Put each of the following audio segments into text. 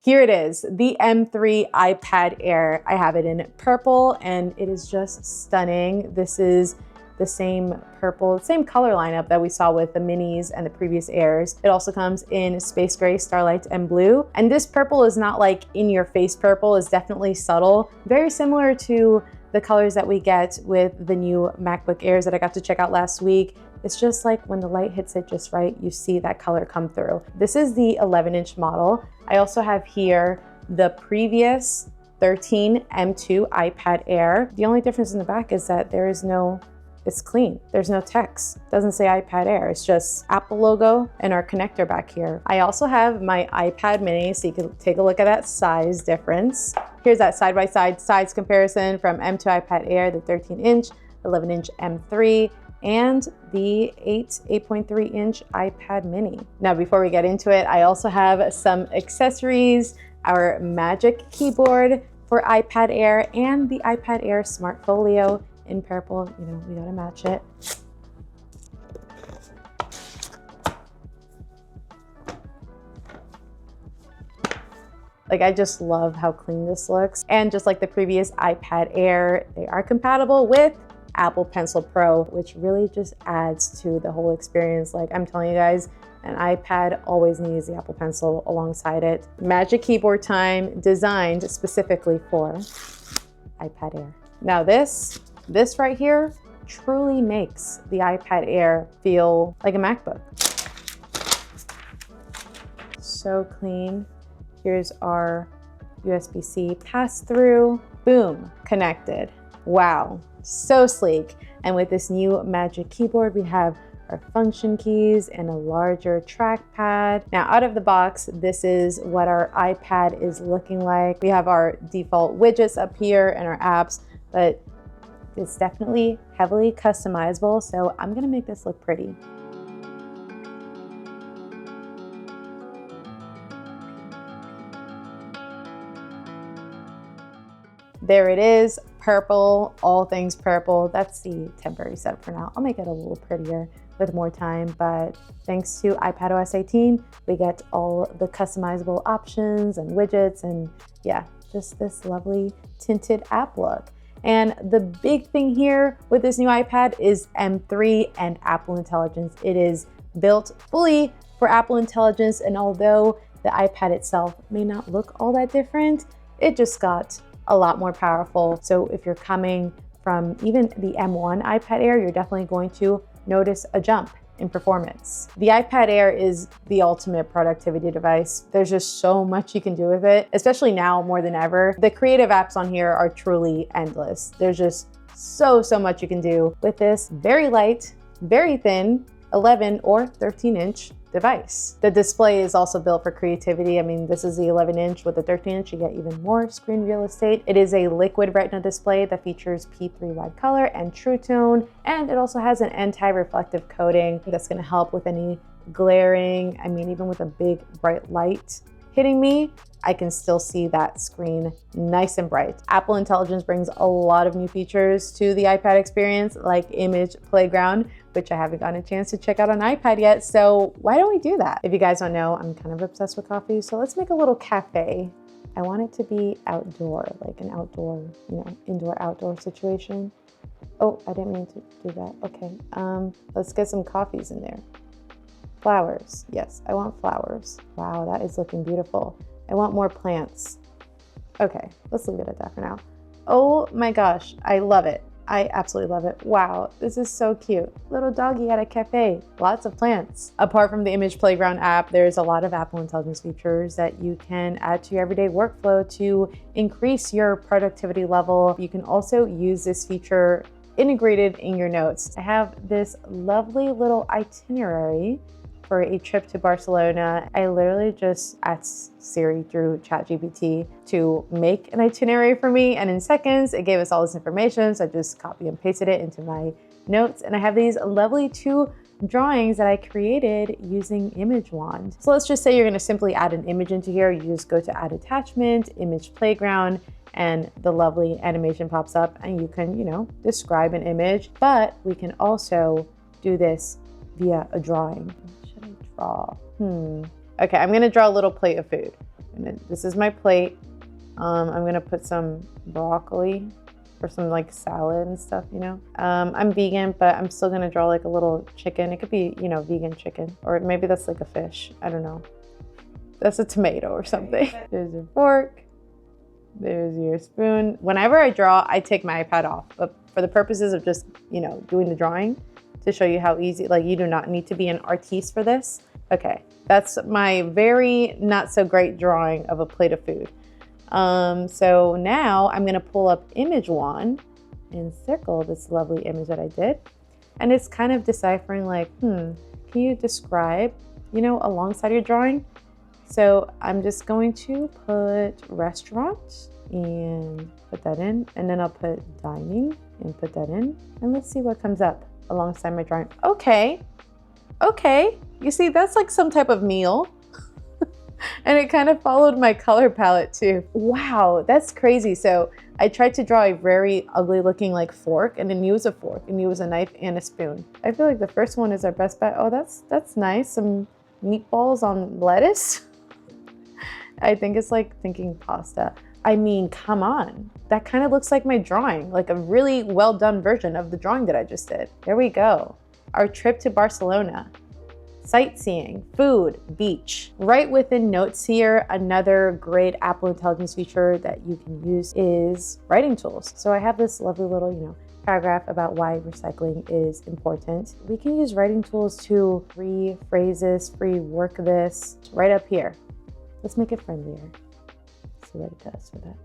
Here it is, the M3 iPad Air. I have it in purple and it is just stunning. This is the same purple, same color lineup that we saw with the minis and the previous Airs. It also comes in space gray, starlight, and blue. And this purple is not like in your face purple, it's definitely subtle. Very similar to the colors that we get with the new MacBook Airs that I got to check out last week. It's just like when the light hits it just right, you see that color come through. This is the 11-inch model. I also have here the previous 13 M2 iPad Air. The only difference in the back is that there is no, it's clean. There's no text. It doesn't say iPad Air. It's just Apple logo and our connector back here. I also have my iPad mini, so you can take a look at that size difference. Here's that side-by-side size comparison from M2 iPad Air, the 13-inch, 11-inch M3, and the 8.3-inch iPad mini. Now, before we get into it, I also have some accessories, our Magic Keyboard for iPad Air and the iPad Air Smart Folio in purple. You know, we gotta match it. Like, I just love how clean this looks. And just like the previous iPad Air, they are compatible with Apple Pencil Pro, which really just adds to the whole experience. Like, I'm telling you guys, an iPad always needs the Apple Pencil alongside it. Magic Keyboard time, designed specifically for iPad Air. Now this right here truly makes the iPad Air feel like a MacBook. So clean. Here's our USB-C pass-through. Boom, connected. Wow, so sleek. And with this new Magic Keyboard, we have our function keys and a larger trackpad. Now, out of the box, this is what our iPad is looking like. We have our default widgets up here and our apps, but it's definitely heavily customizable, so I'm gonna make this look pretty. There it is, purple, all things purple. That's the temporary setup for now. I'll make it a little prettier with more time, but thanks to iPadOS 18, we get all the customizable options and widgets and yeah, just this lovely tinted app look. And the big thing here with this new iPad is M3 and Apple Intelligence. It is built fully for Apple Intelligence, and although the iPad itself may not look all that different, it just got a lot more powerful. So if you're coming from even the M1 iPad Air, you're definitely going to notice a jump in performance. The iPad Air is the ultimate productivity device. There's just so much you can do with it, especially now more than ever. The creative apps on here are truly endless. There's just so much you can do with this very light, very thin 11 or 13-inch device. The display is also built for creativity. I mean, this is the 11-inch. With the 13-inch, you get even more screen real estate. It is a liquid retina display that features P3 wide color and true tone, and it also has an anti-reflective coating that's going to help with any glaring, I mean, even with a big bright light hitting me, I can still see that screen nice and bright. Apple Intelligence brings a lot of new features to the iPad experience, like Image Playground, which I haven't gotten a chance to check out on iPad yet, so why don't we do that? If you guys don't know, I'm kind of obsessed with coffee, so let's make a little cafe. I want it to be outdoor, like an outdoor, you know, indoor-outdoor situation. Oh, I didn't mean to do that. Okay, let's get some coffees in there. Flowers, yes, I want flowers. Wow, that is looking beautiful. I want more plants. Okay, let's leave it at that for now. Oh my gosh, I love it. I absolutely love it. Wow, this is so cute. Little doggy at a cafe, lots of plants. Apart from the Image Playground app, there's a lot of Apple Intelligence features that you can add to your everyday workflow to increase your productivity level. You can also use this feature integrated in your notes. I have this lovely little itinerary for a trip to Barcelona. I literally just asked Siri through ChatGPT to make an itinerary for me, and in seconds it gave us all this information, so I just copy and pasted it into my notes, and I have these lovely 2 drawings that I created using Image Wand. So let's just say you're gonna simply add an image into here. You just go to Add Attachment, Image Playground, and the lovely animation pops up, and you can, you know, describe an image, but we can also do this via a drawing. Okay, I'm gonna draw a little plate of food. This is my plate. I'm gonna put some broccoli or some like salad and stuff, you know. I'm vegan, but I'm still gonna draw like a little chicken. It could be, you know, vegan chicken, or maybe that's like a fish. I don't know. That's a tomato or something. There's your fork. There's your spoon. Whenever I draw, I take my iPad off, but for the purposes of just, you know, doing the drawing, to show you how easy, like you do not need to be an artiste for this. Okay, that's my very not so great drawing of a plate of food. So now I'm gonna pull up image one and circle this lovely image that I did. And it's kind of deciphering like, can you describe, you know, alongside your drawing? So I'm just going to put restaurant and put that in, and then I'll put dining and put that in, and let's see what comes up alongside my drawing. Okay, you see, that's like some type of meal. And it kind of followed my color palette too. Wow, that's crazy. So I tried to draw a very ugly looking like fork, and then use a fork and use a knife and a spoon. I feel like the first one is our best bet. Oh, that's nice. Some meatballs on lettuce. I think it's like thinking pasta. I mean, come on. That kind of looks like my drawing, like a really well done version of the drawing that I just did. There we go. Our trip to Barcelona. Sightseeing, food, beach. Right within notes here, another great Apple Intelligence feature that you can use is writing tools. So I have this lovely little, you know, paragraph about why recycling is important. We can use writing tools to rephrase, rework this right up here. Let's make it friendlier. See what it does for that.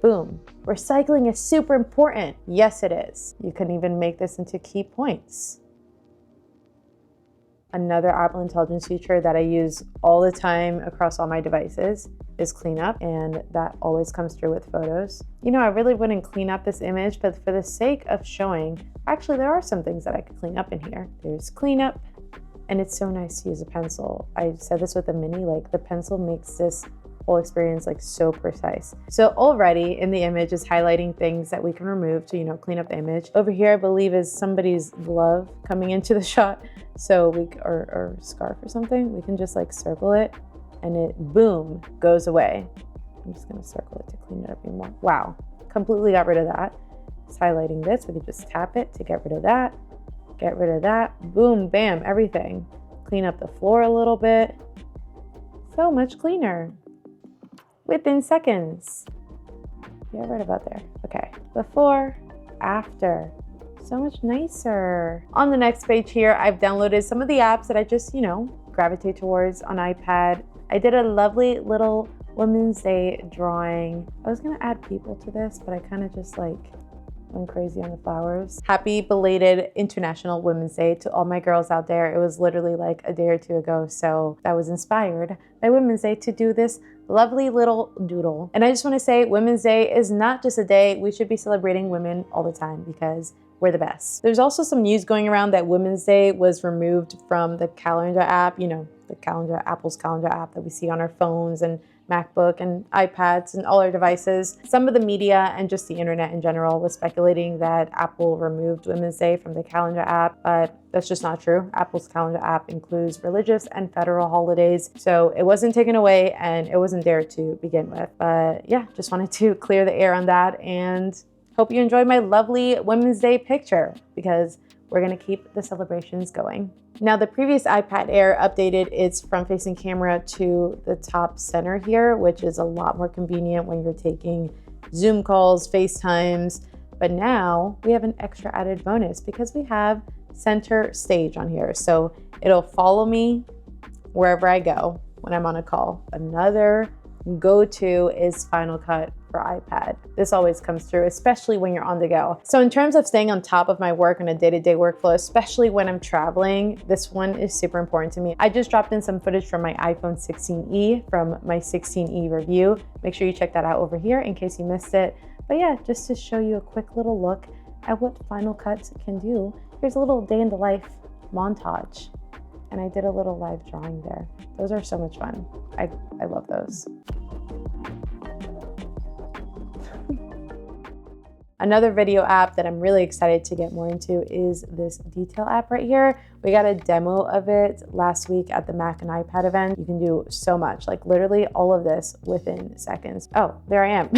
Boom. Recycling is super important. Yes, it is. You can even make this into key points. Another Apple Intelligence feature that I use all the time across all my devices is cleanup, and that always comes through with photos. You know, I really wouldn't clean up this image, but for the sake of showing, actually there are some things that I could clean up in here. There's cleanup, and it's so nice to use a pencil. I said this with a mini, like the pencil makes this whole experience like so precise. So already in the image is highlighting things that we can remove to, you know, clean up the image. Over here, I believe is somebody's glove coming into the shot. So or scarf or something, we can just like circle it and it, boom, goes away. I'm just gonna circle it to clean it up even more. Wow, completely got rid of that. It's highlighting this, we can just tap it to get rid of that. Get rid of that, boom, bam, everything. Clean up the floor a little bit. So much cleaner. Within seconds. Yeah, right about there. Okay, before, after. So much nicer. On the next page here, I've downloaded some of the apps that I just, you know, gravitate towards on iPad. I did a lovely little Women's Day drawing. I was gonna add people to this, but I kind of just like went crazy on the flowers. Happy belated International Women's Day to all my girls out there. It was literally like a day or two ago, so I was inspired by Women's Day to do this lovely little doodle. And I just want to say Women's Day is not just a day. We should be celebrating women all the time because we're the best. There's also some news going around that Women's Day was removed from the calendar app, you know, the calendar, Apple's calendar app that we see on our phones and MacBook and iPads and all our devices. Some of the media and just the internet in general was speculating that Apple removed Women's Day from the calendar app, but that's just not true. Apple's calendar app includes religious and federal holidays, so it wasn't taken away and it wasn't there to begin with. But yeah, just wanted to clear the air on that, and hope you enjoyed my lovely Women's Day picture because we're gonna keep the celebrations going. Now, the previous iPad Air updated its front-facing camera to the top center here, which is a lot more convenient when you're taking Zoom calls, FaceTimes. But now we have an extra added bonus because we have center stage on here. So it'll follow me wherever I go when I'm on a call. Another go-to is Final Cut for iPad. This always comes through, especially when you're on the go. So in terms of staying on top of my work on a day-to-day workflow, especially when I'm traveling, this one is super important to me. I just dropped in some footage from my iPhone 16e from my 16e review. Make sure you check that out over here in case you missed it. But yeah, just to show you a quick little look at what Final Cut can do. Here's a little day in the life montage. And I did a little live drawing there. Those are so much fun. I love those. Another video app that I'm really excited to get more into is this detail app right here. We got a demo of it last week at the Mac and iPad event. You can do so much, like literally all of this within seconds. Oh, there I am.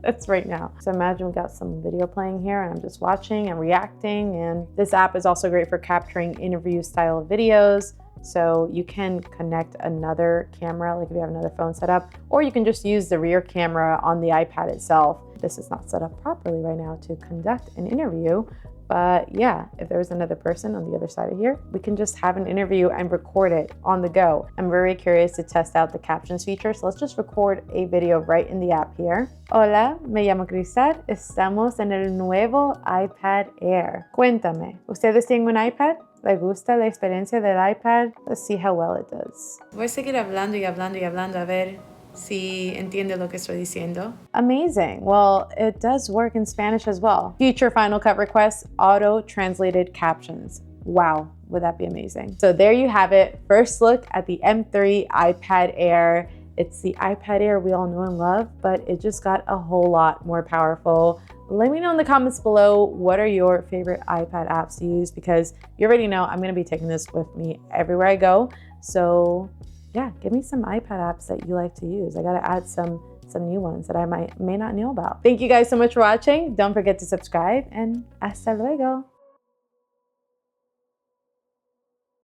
That's right now. So imagine we got some video playing here and I'm just watching and reacting. And this app is also great for capturing interview style videos. So you can connect another camera, like if you have another phone set up, or you can just use the rear camera on the iPad itself. This is not set up properly right now to conduct an interview, but yeah, if there was another person on the other side of here, we can just have an interview and record it on the go. I'm very curious to test out the captions feature, so let's just record a video right in the app here. Hola, me llamo Krystal. Estamos en el nuevo iPad Air. Cuéntame, ¿ustedes tienen un iPad? ¿Le gusta la experiencia del iPad? Let's see how well it does. Voy a seguir hablando y hablando y hablando a ver si entiende lo que estoy diciendo. Amazing. Well, it does work in Spanish as well. Future Final Cut requests, auto-translated captions. Wow, would that be amazing? So there you have it. First look at the M3 iPad Air. It's the iPad Air we all know and love, but it just got a whole lot more powerful. Let me know in the comments below, what are your favorite iPad apps to use? Because you already know I'm gonna be taking this with me everywhere I go. So yeah, give me some iPad apps that you like to use. I gotta add some new ones that I may not know about. Thank you guys so much for watching. Don't forget to subscribe and hasta luego.